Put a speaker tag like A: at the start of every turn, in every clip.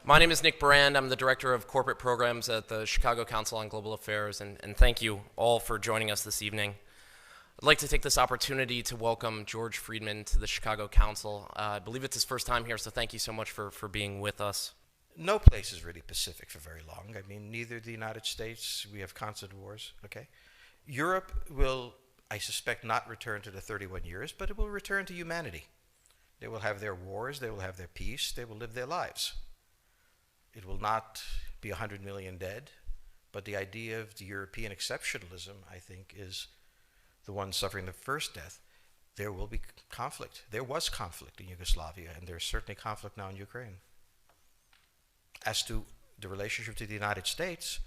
A: My name is Nick Brand. I'm the Director of Corporate Programs at the Chicago Council on Global Affairs, and thank you all for joining us this evening. I'd like to take this opportunity to welcome George Friedman to the Chicago Council. I believe it's his first time here, so thank you so much for being with us.
B: No place is really pacific for very long. I mean, neither the United States, we have constant wars, okay? Europe will, I suspect, not return to the 31 years, but it will return to humanity. They will have their wars, they will have their peace, they will live their lives. It will not be 100 million dead, but the idea of the European exceptionalism, I think, is the one suffering the first death. There will be conflict. There was conflict in Yugoslavia, and there's certainly conflict now in Ukraine. As to the relationship to the United States,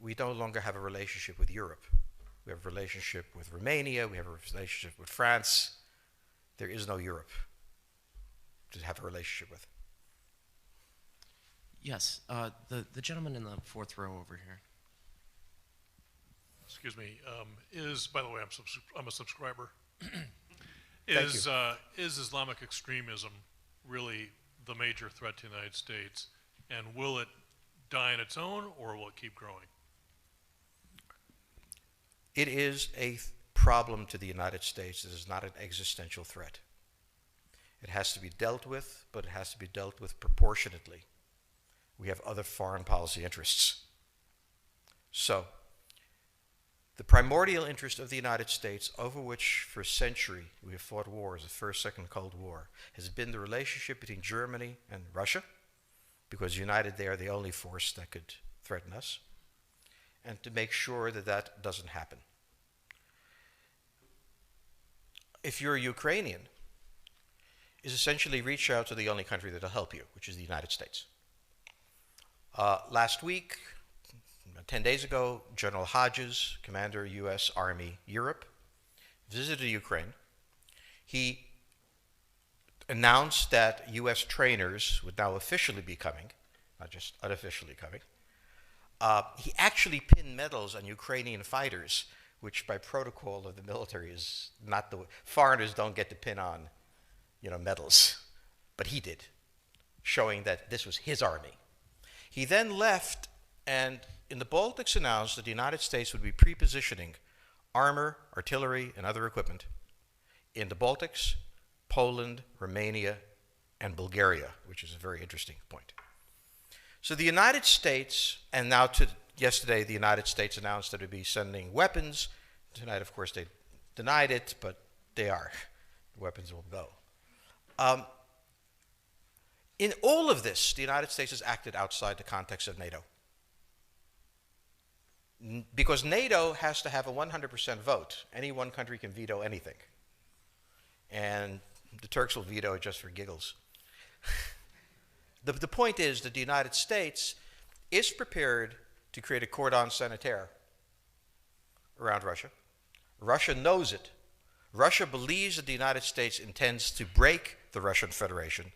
B: we no longer have a relationship with Europe. We have a relationship with Romania, we have a relationship with France. There is no Europe to have a relationship with.
A: Yes, the gentleman in the fourth row over here.
C: Excuse me. By the way, I'm a subscriber.
B: Thank you.
C: Is Islamic extremism really the major threat to the United States, and will it die on its own, or will it keep growing?
B: It is a problem to the United States. It is not an existential threat. It has to be dealt with, but it has to be dealt with proportionately. We have other foreign policy interests. So, the primordial interest of the United States, over which for a century we have fought wars, the First, Second Cold War, has been the relationship between Germany and Russia, because united they are the only force that could threaten us, and to make sure that that doesn't happen. If you're a Ukrainian, is essentially reach out to the only country that will help you, which is the United States. Last week, 10 days ago, General Hodges, Commander U.S. Army Europe, visited Ukraine. He announced that U.S. trainers would now officially be coming, not just unofficially coming. He actually pinned medals on Ukrainian fighters, which by protocol of the military is not the way. Foreigners don't get to pin on, medals, but he did, showing that this was his army. He then left and in the Baltics announced that the United States would be pre-positioning armor, artillery, and other equipment in the Baltics, Poland, Romania, and Bulgaria, which is a very interesting point. So the United States, and now yesterday the United States announced that it would be sending weapons. Tonight, of course, they denied it, but they are. The weapons will go. In all of this, the United States has acted outside the context of NATO. Because NATO has to have a 100% vote. Any one country can veto anything. And the Turks will veto it just for giggles. The point is that the United States is prepared to create a cordon sanitaire around Russia. Russia knows it. Russia believes that the United States intends to break the Russian Federation.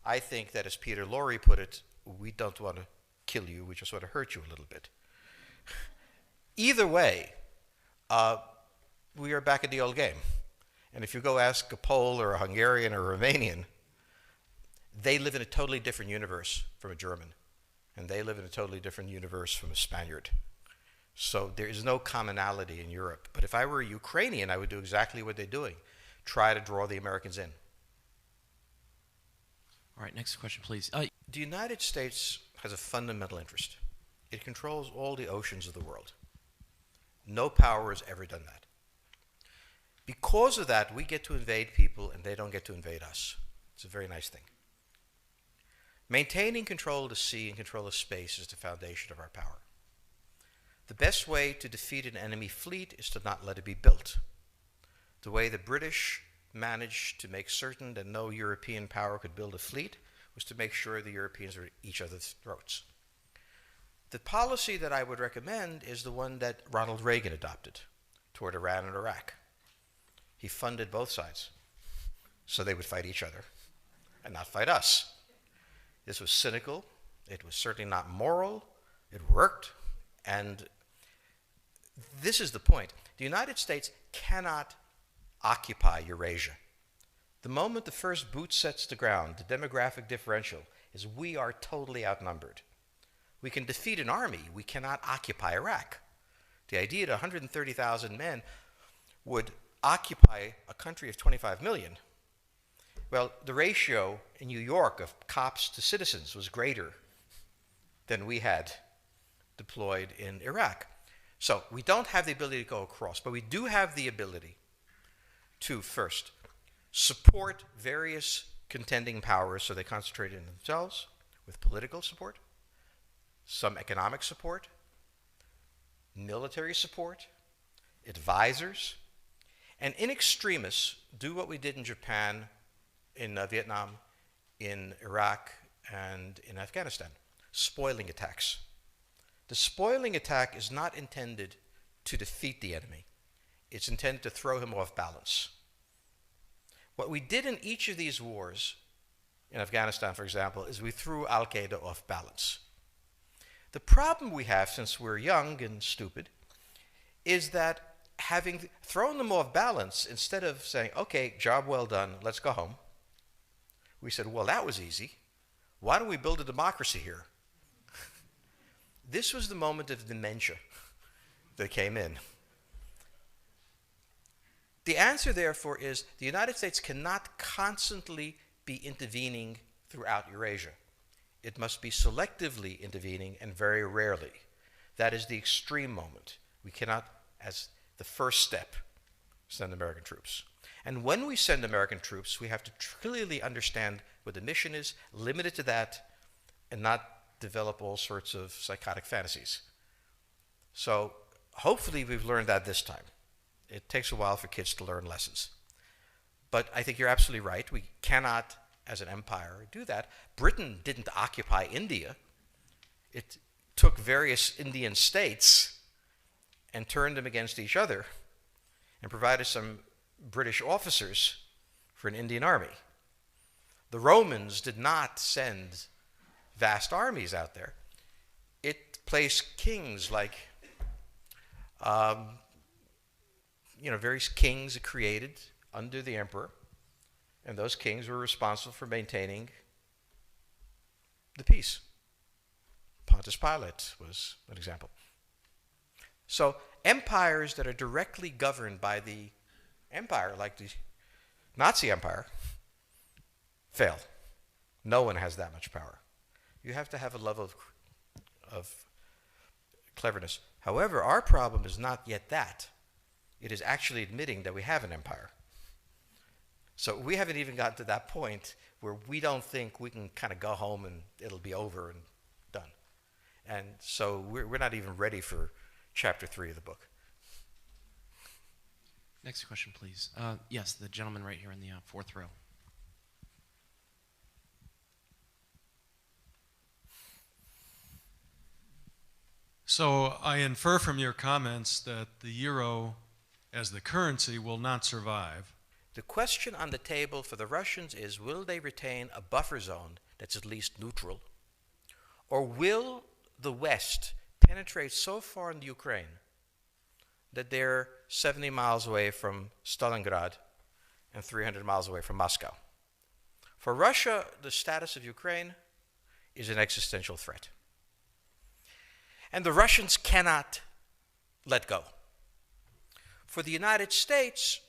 B: I think that, as Peter Lorre put it, we don't want to kill you, we just want to hurt you a little bit. Either way, we are back at the old game. And if you go ask a Pole or a Hungarian or a Romanian, they live in a totally different universe from a German. And they live in a totally different universe from a Spaniard. So there is no commonality in Europe. But if I were a Ukrainian, I would do exactly what they're doing. Try to draw the Americans in.
A: All right, next question, please.
B: The United States has a fundamental interest. It controls all the oceans of the world. No power has ever done that. Because of that, we get to invade people and they don't get to invade us. It's a very nice thing. Maintaining control of the sea and control of space is the foundation of our power. The best way to defeat an enemy fleet is to not let it be built. The way the British managed to make certain that no European power could build a fleet was to make sure the Europeans were at each other's throats. The policy that I would recommend is the one that Ronald Reagan adopted toward Iran and Iraq. He funded both sides so they would fight each other and not fight us. This was cynical. It was certainly not moral. It worked. And this is the point. The United States cannot occupy Eurasia. The moment the first boot sets the ground, the demographic differential is we are totally outnumbered. We can defeat an army. We cannot occupy Iraq. The idea that 130,000 men would occupy a country of 25 million, well, the ratio in New York of cops to citizens was greater than we had deployed in Iraq. So we don't have the ability to go across, but we do have the ability to, first, support various contending powers so they concentrate in themselves with political support, some economic support, military support, advisors, and in extremis, do what we did in Japan, in Vietnam, in Iraq, and in Afghanistan, spoiling attacks. The spoiling attack is not intended to defeat the enemy. It's intended to throw him off balance. What we did in each of these wars, in Afghanistan, for example, is we threw Al-Qaeda off balance. The problem we have, since we're young and stupid, is that having thrown them off balance, instead of saying, okay, job well done, let's go home, we said, well, that was easy. Why don't we build a democracy here? This was the moment of dementia that came in. The answer, therefore, is the United States cannot constantly be intervening throughout Eurasia. It must be selectively intervening and very rarely. That is the extreme moment. We cannot, as the first step, send American troops. And when we send American troops, we have to clearly understand what the mission is, limit it to that, and not develop all sorts of psychotic fantasies. So hopefully we've learned that this time. It takes a while for kids to learn lessons. But I think you're absolutely right. We cannot, as an empire, do that. Britain didn't occupy India. It took various Indian states and turned them against each other and provided some British officers for an Indian army. The Romans did not send vast armies out there. It placed kings like, various kings it created under the emperor, and those kings were responsible for maintaining the peace. Pontius Pilate was an example. So empires that are directly governed by the empire, like the Nazi Empire, fail. No one has that much power. You have to have a level of cleverness. However, our problem is not yet that. It is actually admitting that we have an empire. So we haven't even gotten to that point where we don't think we can kind of go home and it'll be over and done. And so we're not even ready for chapter 3 of the book.
A: Next question, please. Yes, the gentleman right here in the fourth row.
D: So I infer from your comments that the euro as the currency will not survive.
B: The question on the table for the Russians is, will they retain a buffer zone that's at least neutral? Or will the West penetrate so far into Ukraine that they're 70 miles away from Stalingrad and 300 miles away from Moscow? For Russia, the status of Ukraine is an existential threat. And the Russians cannot let go. For the United States,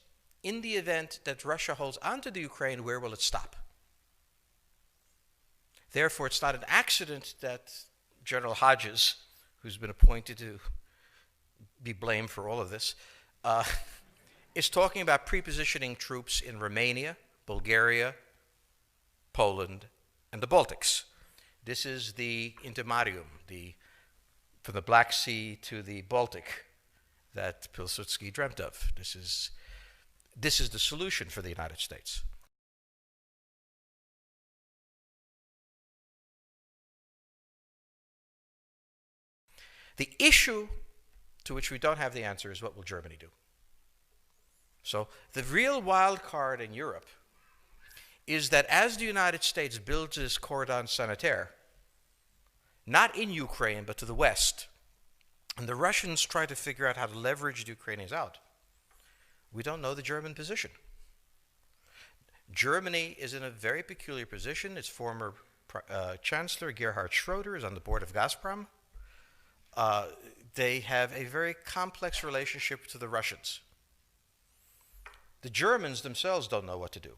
B: in the event that Russia holds onto the Ukraine, where will it stop? Therefore, it's not an accident that General Hodges, who's been appointed to be blamed for all of this, is talking about prepositioning troops in Romania, Bulgaria, Poland, and the Baltics. This is the intermarium, from the Black Sea to the Baltic, that Pilsudski dreamt of. This is the solution for the United States. The issue to which we don't have the answer is, what will Germany do? So the real wild card in Europe is that as the United States builds this cordon sanitaire, not in Ukraine, but to the west, and the Russians try to figure out how to leverage the Ukrainians out, we don't know the German position. Germany is in a very peculiar position. Its former Chancellor Gerhard Schroeder is on the board of Gazprom. They have a very complex relationship to the Russians. The Germans themselves don't know what to do.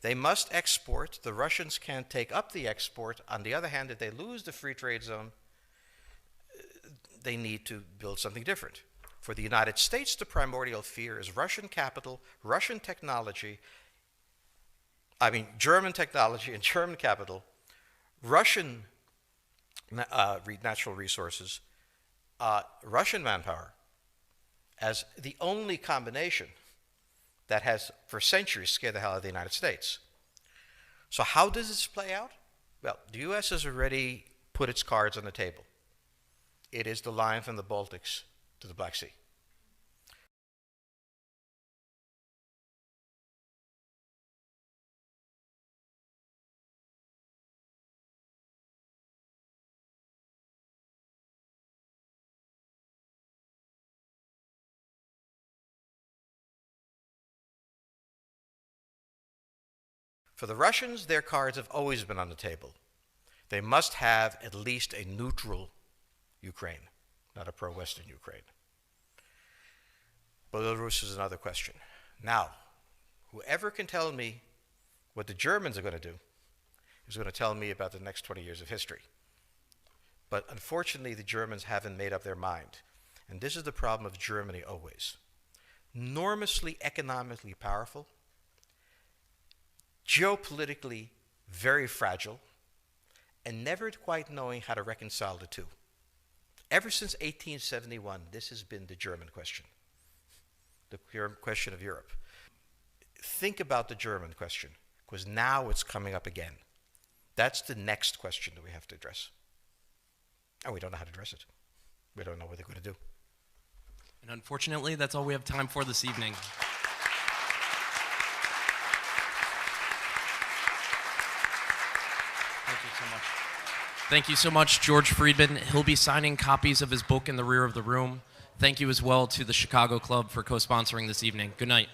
B: They must export. The Russians can't take up the export. On the other hand, if they lose the free trade zone, they need to build something different. For the United States, the primordial fear is Russian capital, Russian technology, German technology and German capital, Russian natural resources, Russian manpower, as the only combination that has for centuries scared the hell out of the United States. So how does this play out? Well, the U.S. has already put its cards on the table. It is the line from the Baltics to the Black Sea. For the Russians, their cards have always been on the table. They must have at least a neutral Ukraine, not a pro-Western Ukraine. Belarus is another question. Now, whoever can tell me what the Germans are going to do is going to tell me about the next 20 years of history. But unfortunately, the Germans haven't made up their mind. And this is the problem of Germany always. Enormously economically powerful, geopolitically very fragile, and never quite knowing how to reconcile the two. Ever since 1871, this has been the German question, the question of Europe. Think about the German question, because now it's coming up again. That's the next question that we have to address. And we don't know how to address it. We don't know what they're going to do.
A: And unfortunately, that's all we have time for this evening. Thank you so much, George Friedman. He'll be signing copies of his book in the rear of the room. Thank you as well to the Chicago Club for co-sponsoring this evening. Good night.